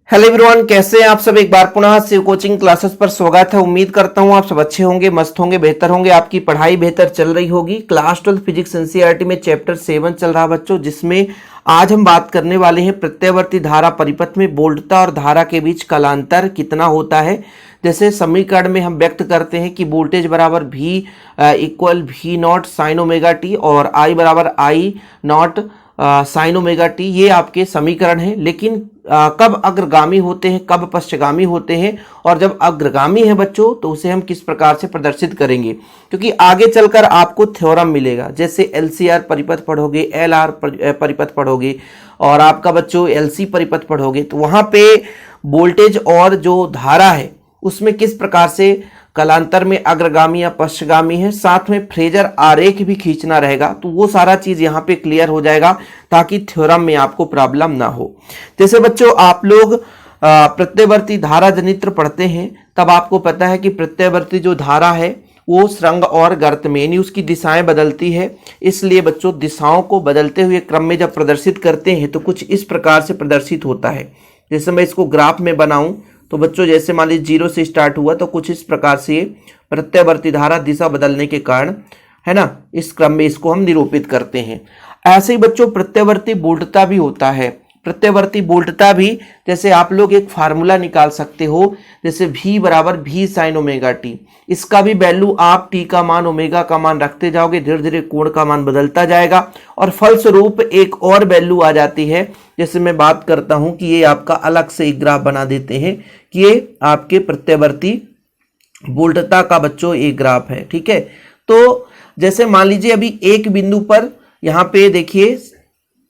Hello everyone, कैसे हैं आप सब। एक बार पुनः शिव कोचिंग क्लासेस पर स्वागत है। उम्मीद करता हूं आप सब अच्छे होंगे, मस्त होंगे, बेहतर होंगे, आपकी पढ़ाई बेहतर चल रही होगी। क्लास 12 फिजिक्स एनसीईआरटी में चैप्टर 7 चल रहा बच्चों, जिसमें आज हम बात करने वाले हैं प्रत्यावर्ती धारा परिपथ में वोल्टता और धारा के बीच कालांतर कितना होता है। जैसे समीकरण में हम व्यक्त करते हैं कि वोल्टेज बराबर V equal V naught sine omega t और I बराबर I naught sine omega T, ये आपके समीकरण हैं। लेकिन कब अग्रगामी होते हैं, कब पश्चगामी होते हैं, और जब अग्रगामी है बच्चों तो उसे हम किस प्रकार से प्रदर्शित करेंगे, क्योंकि आगे चलकर आपको थ्योरम मिलेगा। जैसे LCR परिपथ पढ़ोगे, LR परिपथ पढ़ोगे और आपका बच्चों LC परिपथ पढ़ोगे, तो वहां पे वोल्टेज और जो धारा है उसमें किस प्रकार से कालांतर में अग्रगामी या पश्चगामी है, साथ में फ्रेजर आरेख भी खींचना रहेगा। तो वो सारा चीज यहाँ पे क्लियर हो जाएगा ताकि थ्योरम में आपको प्रॉब्लम ना हो। जैसे बच्चों आप लोग प्रत्यावर्ती धारा जनित्र पढ़ते हैं, तब आपको पता है कि प्रत्यावर्ती जो धारा है वो सुरंग और गर्त में, यानी उसकी दिशाएं बदलती है। इसलिए बच्चों दिशाओं को बदलते हुए क्रम में जब प्रदर्शित करते हैं तो कुछ इस प्रकार से प्रदर्शित होता है। जैसे मैं इसको ग्राफ में बनाऊं तो बच्चों जैसे मान लीजिए 0 से स्टार्ट हुआ तो कुछ इस प्रकार से प्रत्यावर्ती धारा दिशा बदलने के कारण, है ना, इस क्रम में इसको हम निरूपित करते हैं। ऐसे ही बच्चों प्रत्यावर्ती वोल्टता भी होता है। प्रत्यावर्ती वोल्टता भी जैसे आप लोग एक फार्मूला निकाल सकते हो, जैसे V बराबर V साइन ओमेगा टी। इसका भी वैल्यू आप t का मान ओमेगा का मान रखते जाओगे, धीरे धीरे कोण का मान बदलता जाएगा और फलस्वरूप एक और वैल्यू आ जाती है। जैसे मैं बात करता हूं कि ये आपका अलग से एक ग्राफ बना देते हैं कि ये आपके प्रत्यावर्ती वोल्टता का बच्चों एक ग्राफ है। ठीक है, तो जैसे मान लीजिए अभी एक बिंदु पर, यहाँ पे देखिए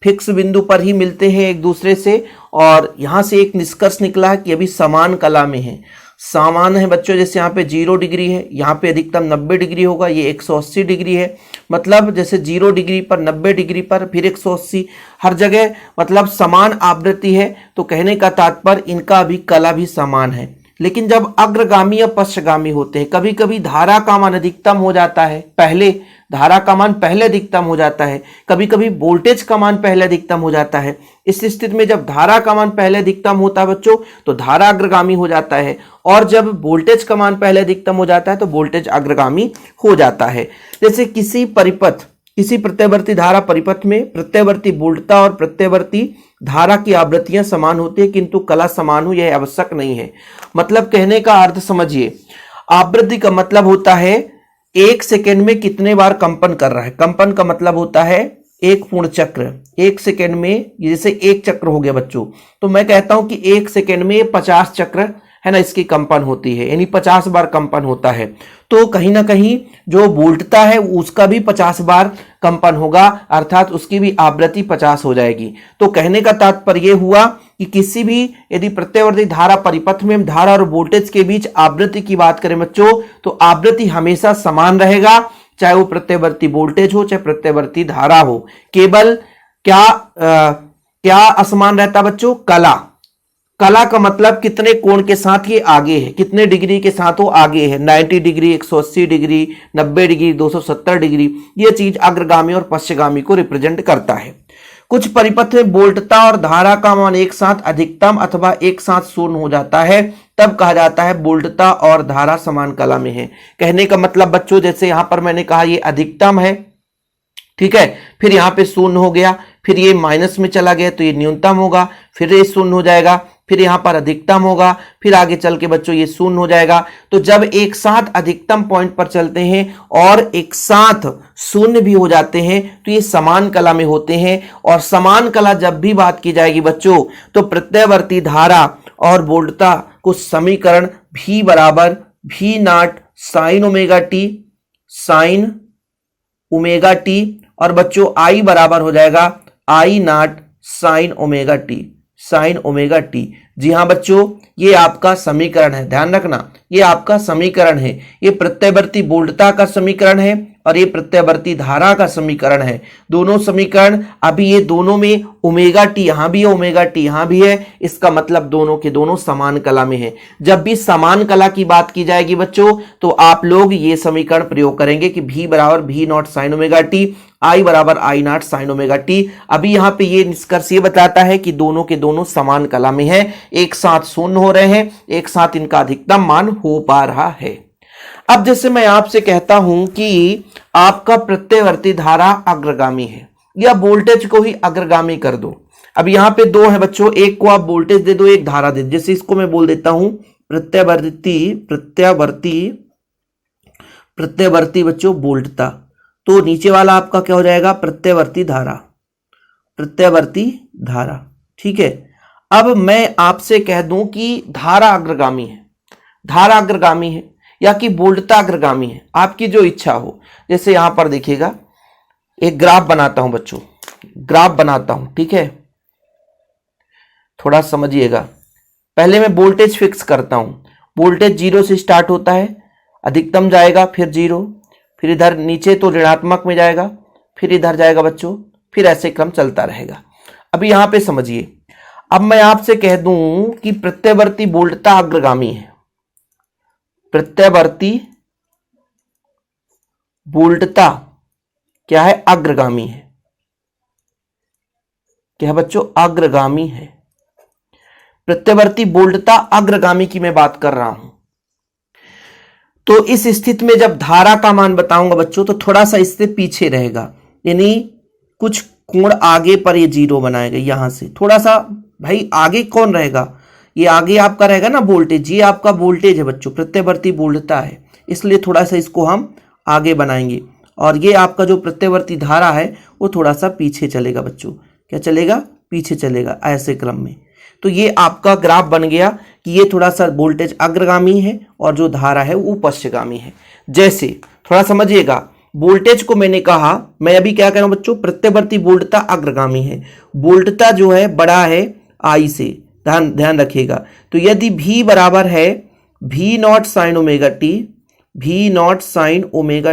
फिक्स बिंदु पर ही मिलते हैं एक दूसरे से, और यहां से एक निष्कर्ष निकला है कि अभी समान कला में है। समान है बच्चों, जैसे यहाँ पे 0 डिग्री है, यहाँ पे अधिकतम 90 डिग्री होगा, ये 180 डिग्री है। मतलब जैसे 0 डिग्री पर, 90 डिग्री पर, फिर 180, हर जगह मतलब समान आवृत्ति है। तो कहने का तात्पर्य इनका भी कला भी समान है। लेकिन जब अग्रगामी या पश्चगामी होते हैं, कभी कभी धारा का मान अधिकतम हो जाता है, पहले धारा का मान पहले अधिकतम हो जाता है, कभी कभी वोल्टेज का मान पहले अधिकतम हो जाता है। इस स्थिति में जब धारा का मान पहले अधिकतम होता है बच्चों तो धारा अग्रगामी हो जाता है, और जब वोल्टेज का मान पहले अधिकतम हो जाता है तो वोल्टेज अग्रगामी हो जाता है। जैसे किसी परिपथ, किसी प्रत्यावर्ती धारा परिपथ में प्रत्यावर्ती वोल्टता और प्रत्यावर्ती धारा की आवृत्तियां समान होती है, किंतु कला समान हो यह आवश्यक नहीं है। मतलब कहने का अर्थ समझिए, आवृत्ति का मतलब होता है एक सेकेंड में कितने बार कंपन कर रहा है। कंपन का मतलब होता है एक पूर्ण चक्र, एक सेकेंड में, जैसे एक चक्र हो गया बच्चों, तो मैं कहता हूं कि एक सेकेंड में 50 चक्र, है ना, इसकी कंपन होती है, यानी 50 बार कंपन होता है। तो कहीं ना कहीं जो वोल्टता है उसका भी 50 बार कंपन होगा, अर्थात उसकी भी आवृत्ति 50 हो जाएगी। तो कहने का तात्पर्य यह हुआ कि किसी भी यदि प्रत्यावर्ती धारा परिपथ में धारा और वोल्टेज के बीच आवृत्ति की बात करें बच्चों, तो आवृत्ति हमेशा समान रहेगा, चाहे वो प्रत्यावर्ती वोल्टेज हो चाहे प्रत्यावर्ती धारा हो। केवल क्या असमान रहता बच्चों? कला। कला का मतलब कितने कोण के साथ ये आगे है, कितने डिग्री के साथ वो आगे है। 90 डिग्री, 180 डिग्री, 90 डिग्री, 270 डिग्री, ये चीज अग्रगामी और पश्चगामी को रिप्रेजेंट करता है। कुछ परिपथ में वोल्टता और धारा का मान एक साथ अधिकतम अथवा एक साथ शून्य हो जाता है, तब कहा जाता है वोल्टता और धारा समान कला में है। कहने का मतलब बच्चों, जैसे यहां पर मैंने कहा ये अधिकतम है, ठीक है, फिर यहाँ पे शून्य हो गया, फिर ये माइनस में चला गया तो ये न्यूनतम होगा, फिर ये शून्य हो जाएगा, फिर यहाँ पर अधिकतम होगा, फिर आगे चल के बच्चों ये शून्य हो जाएगा। तो जब एक साथ अधिकतम पॉइंट पर चलते हैं और एक साथ शून्य भी हो जाते हैं तो ये समान कला में होते हैं। और समान कला जब भी बात की जाएगी बच्चों तो प्रत्यावर्ती धारा और वोल्टता को समीकरण V बराबर V naught sine omega t, sine omega t, और बच्चों I बराबर हो जाएगा I naught sine omega t, sine omega t. जी हाँ बच्चों, ये आपका समीकरण है, ध्यान रखना, ये आपका समीकरण है। ये प्रत्यावर्ती वोल्टता का समीकरण है और ये प्रत्यावर्ती धारा का समीकरण है। दोनों समीकरण, अभी ये दोनों में ओमेगा टी यहां भी है, ओमेगा टी यहां भी है, इसका मतलब दोनों के दोनों समान कला में है। जब भी समान कला की बात की जाएगी बच्चों तो आप लोग ये समीकरण प्रयोग करेंगे कि V बराबर V naught sine omega t, I बराबर I naught sine omega t. अभी यहाँ पे ये निष्कर्ष ये बताता है कि दोनों के दोनों समान कला में है, एक साथ शून्य हो रहे हैं, एक साथ इनका अधिकतम मान हो पा रहा है। अब जैसे मैं आपसे कहता हूं कि आपका प्रत्ययवर्ती धारा अग्रगामी है, या वोल्टेज को ही अग्रगामी कर दो। अब यहाँ पे दो है बच्चों, एक को आप वोल्टेज दे दो, एक धारा दे दो। जैसे इसको मैं बोल देता हूं प्रत्ययवर्ती बच्चों वोल्टता, तो नीचे वाला आपका क्या हो जाएगा, प्रत्ययवर्ती धारा। ठीक है। अब मैं आपसे कह दूं कि धारा अग्रगामी है या कि वोल्टता अग्रगामी है, आपकी जो इच्छा हो। जैसे यहां पर देखिएगा, एक ग्राफ बनाता हूं बच्चों, ठीक है, थोड़ा समझिएगा। पहले मैं वोल्टेज फिक्स करता हूं, वोल्टेज 0 से स्टार्ट होता है, अधिकतम जाएगा, फिर 0, फिर इधर नीचे तो ऋणात्मक में जाएगा, फिर इधर जाएगा बच्चों, फिर ऐसे क्रम चलता रहेगा। अभी यहां पे समझिए, अब मैं आपसे कह दूं कि प्रत्ययवर्ती वोल्टता अग्रगामी है, प्रत्ययवर्ती वोल्टता क्या है, अग्रगामी है। क्या है बच्चों, अग्रगामी है। प्रत्ययवर्ती वोल्टता अग्रगामी की मैं बात कर रहा हूं। तो इस स्थिति में जब धारा का मान बताऊंगा बच्चों, तो थोड़ा सा इससे पीछे रहेगा, यानी कुछ कोण आगे पर ये 0 बनाएगा, यहां से थोड़ा सा। भाई आगे कौन रहेगा, ये आगे आपका रहेगा ना वोल्टेज, ये आपका वोल्टेज है बच्चों, प्रत्ययवर्ती वोल्टता है, इसलिए थोड़ा सा इसको हम आगे बनाएंगे। और ये आपका जो प्रत्ययवर्ती धारा है वो थोड़ा सा पीछे चलेगा बच्चों। क्या चलेगा, पीछे चलेगा, ऐसे क्रम में। तो ये आपका ग्राफ बन गया कि ये थोड़ा सा वोल्टेज अग्रगामी है और जो धारा है वो पश्चगामी है। जैसे थोड़ा समझिएगा, वोल्टेज को मैंने कहा, मैं अभी क्या कह रहा हूं बच्चों, प्रत्ययवर्ती वोल्टता अग्रगामी है, वोल्टता जो है बड़ा है आई से, ध्यान रखिएगा। तो यदि V बराबर है V naught sine omega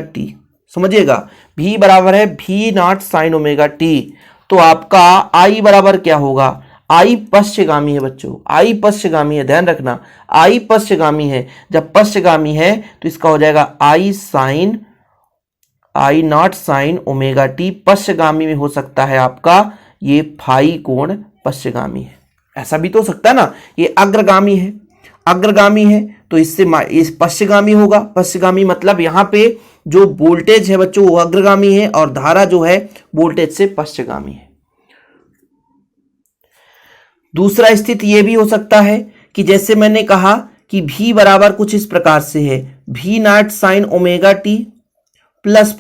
T, समझिएगा, V बराबर है V naught sine omega T, तो आपका I बराबर क्या होगा, I पश्चगामी है बच्चों, I पश्चगामी है, ध्यान रखना, I पश्चगामी है। जब पश्चगामी है तो इसका हो जाएगा I naught sine omega t. पश्चगामी में हो सकता है आपका ये फाई कोण पश्चगामी है, ऐसा भी तो हो सकता है ना। ये अग्रगामी है तो इससे इस पश्चगामी होगा। पश्चगामी मतलब यहां पे जो वोल्टेज है बच्चों वो अग्रगामी है और धारा जो है वोल्टेज से पश्चगामी है। दूसरा स्थिति ये भी हो सकता है कि जैसे मैंने कहा कि V बराबर कुछ इस प्रकार से है, V naught sine omega t plus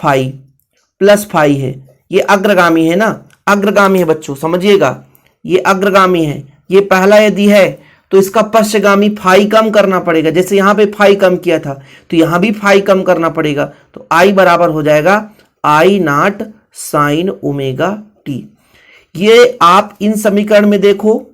phi है, ये अग्रगामी है ना, अग्रगामी है बच्चों, समझिएगा, ये अग्रगामी है। ये पहला यदि है तो इसका पश्चगामी फाई कम करना पड़ेगा, जैसे यहां पे फाई कम किया था तो यहां भी फाई कम करना पड़ेगा, तो I बराबर हो जाएगा I naught sine omega T. ये आप इन समीकरण में देखो,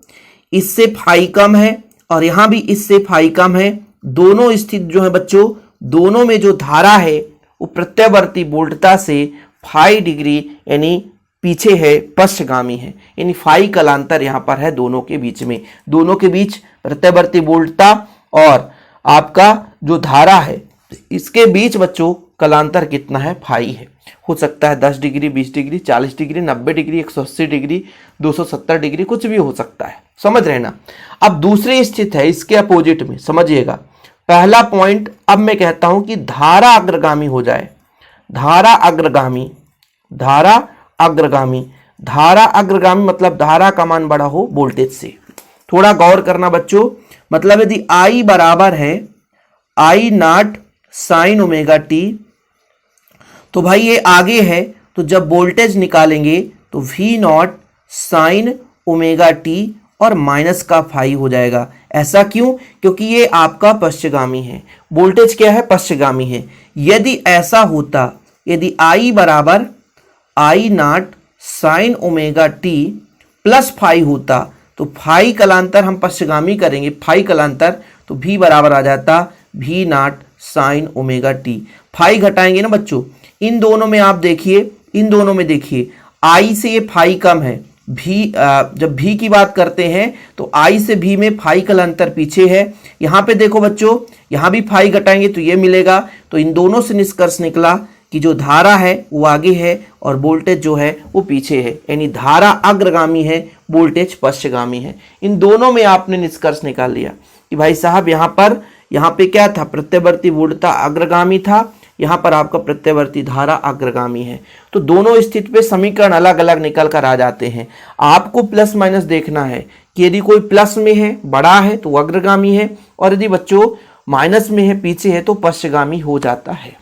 इससे फाई कम है और यहां भी इससे फाई कम है। दोनों स्थिति जो है बच्चों, दोनों में जो धारा है वो प्रत्ययवर्ती वोल्टता से फाई डिग्री यानी पीछे है, पश्चगामी है, यानी फाई कलांतर यहां पर है दोनों के बीच में। दोनों के बीच प्रत्ययवर्ती वोल्टता और आपका जो धारा है, इसके बीच बच्चों कलांतर कितना है, फाई है। हो सकता है 10 degree, 20 degree, 40 degree, 90 degree, 180 degree, 270 degree, कुछ भी हो सकता है, समझ रहे ना। अब दूसरी स्थिति है इसके अपोजिट में, समझिएगा। पहला पॉइंट, अब मैं कहता हूं कि धारा अग्रगामी हो जाए, धारा अग्रगामी मतलब धारा का मान बड़ा हो वोल्टेज से। थोड़ा गौर करना बच्चों, मतलब यदि I बराबर है I naught sine omega T, तो भाई ये आगे है, तो जब वोल्टेज निकालेंगे तो V naught sine omega t और माइनस का फाई हो जाएगा। ऐसा क्यों, क्योंकि ये आपका पश्चगामी है, वोल्टेज क्या है, पश्चगामी है। यदि ऐसा होता, यदि I बराबर I naught sine omega t plus phi होता, तो फाई कलांतर हम पश्चगामी करेंगे, फाई कलांतर, तो V बराबर आ जाता V naught sine omega t. Phi घटाएंगे ना बच्चों, इन दोनों में आप देखिए, इन दोनों में देखिए I से ये फाई कम है, जब V की बात करते हैं तो I से V में फाई कलांतर पीछे है। यहाँ पे देखो बच्चों, यहाँ भी फाई घटाएंगे तो ये मिलेगा। तो इन दोनों से निष्कर्ष निकला कि जो धारा है वो आगे है और वोल्टेज जो है वो पीछे है, यानी धारा अग्रगामी है, वोल्टेज पश्चगामी है। इन दोनों में आपने निष्कर्ष निकाल लिया कि भाई साहब यहाँ पे क्या था, प्रत्यवर्ती वोल्टता अग्रगामी था, यहाँ पर आपका प्रत्यवर्ती धारा अग्रगामी है। तो दोनों स्थिति पे समीकरण अलग अलग निकल कर आ जाते हैं। आपको प्लस माइनस देखना है कि यदि कोई प्लस में है, बड़ा है, तो अग्रगामी है, और यदि बच्चों माइनस में है, पीछे है, तो पश्चगामी हो जाता है।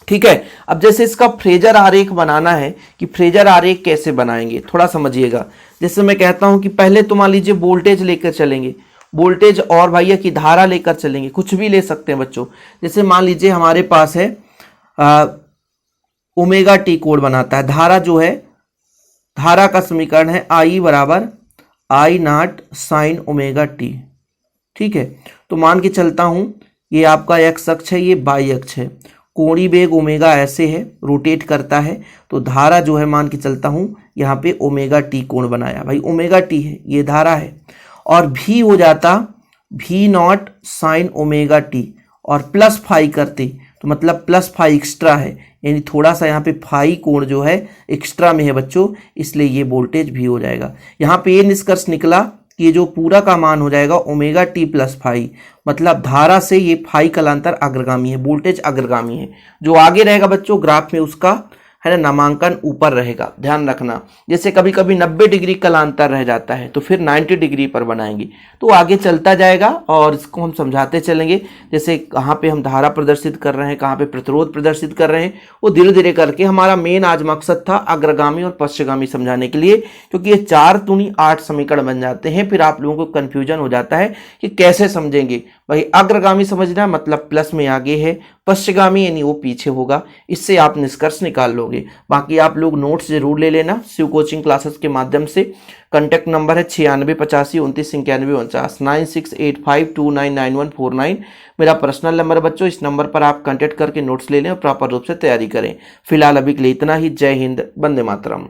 ठीक है। अब जैसे इसका फ्रेजर आरेख बनाना है कि फ्रेजर आरेख कैसे बनाएंगे, थोड़ा समझिएगा। जैसे मैं कहता हूं कि पहले तो मान लीजिए वोल्टेज लेकर चलेंगे, वोल्टेज और भैया की धारा लेकर चलेंगे, कुछ भी ले सकते हैं बच्चों। जैसे मान लीजिए हमारे पास है ओमेगा टी कोण बनाता है, धारा जो है, धारा का समीकरण है I बराबर I naught sine omega T. ठीक है। तो मान के चलता हूं ये आपका एक्स अक्ष है, ये वाई अक्ष है, कोणीय वेग ओमेगा ऐसे है, रोटेट करता है, तो धारा जो है मान के चलता हूं यहाँ पे ओमेगा टी कोण बनाया, भाई ओमेगा टी है, ये धारा है, और भी हो जाता भी नॉट साइन ओमेगा टी, और प्लस फाई करते तो मतलब प्लस फाई एक्स्ट्रा है, यानी थोड़ा सा यहाँ पे फाई कोण जो है एक्स्ट्रा में है बच्चों, इसलिए ये वोल्टेज भी हो जाएगा। यहाँ पे ये निष्कर्ष निकला कि ये जो पूरा का मान हो जाएगा ओमेगा टी प्लस फाई, मतलब धारा से ये फाई कलांतर अग्रगामी है, वोल्टेज अग्रगामी है। जो आगे रहेगा बच्चों ग्राफ में उसका है ना नामांकन ऊपर रहेगा, ध्यान रखना। जैसे कभी कभी 90 डिग्री कलांतर रह जाता है तो फिर 90 डिग्री पर बनाएंगे, तो आगे चलता जाएगा और इसको हम समझाते चलेंगे। जैसे कहाँ पे हम धारा प्रदर्शित कर रहे हैं, कहाँ पे प्रतिरोध प्रदर्शित कर रहे हैं, वो धीरे धीरे करके। हमारा मेन आज मकसद था अग्रगामी और पश्चगामी समझाने के लिए, क्योंकि ये 4 दूनी 8 समीकरण बन जाते हैं, फिर आप लोगों को कन्फ्यूजन हो जाता है कि कैसे समझेंगे। भाई अग्रगामी समझना मतलब प्लस में आगे है, पश्चगामी यानी वो पीछे होगा, इससे आप निष्कर्ष निकाल लोगे। बाकी आप लोग नोट्स जरूर ले लेना शिव कोचिंग क्लासेस के माध्यम से। कांटेक्ट नंबर है 9685299149 9685299149, मेरा पर्सनल नंबर बच्चों। इस नंबर पर आप कांटेक्ट करके नोट्स ले लें और प्रॉपर रूप से तैयारी करें। फिलहाल अभी के लिए इतना ही। जय हिंद, वंदे मातरम।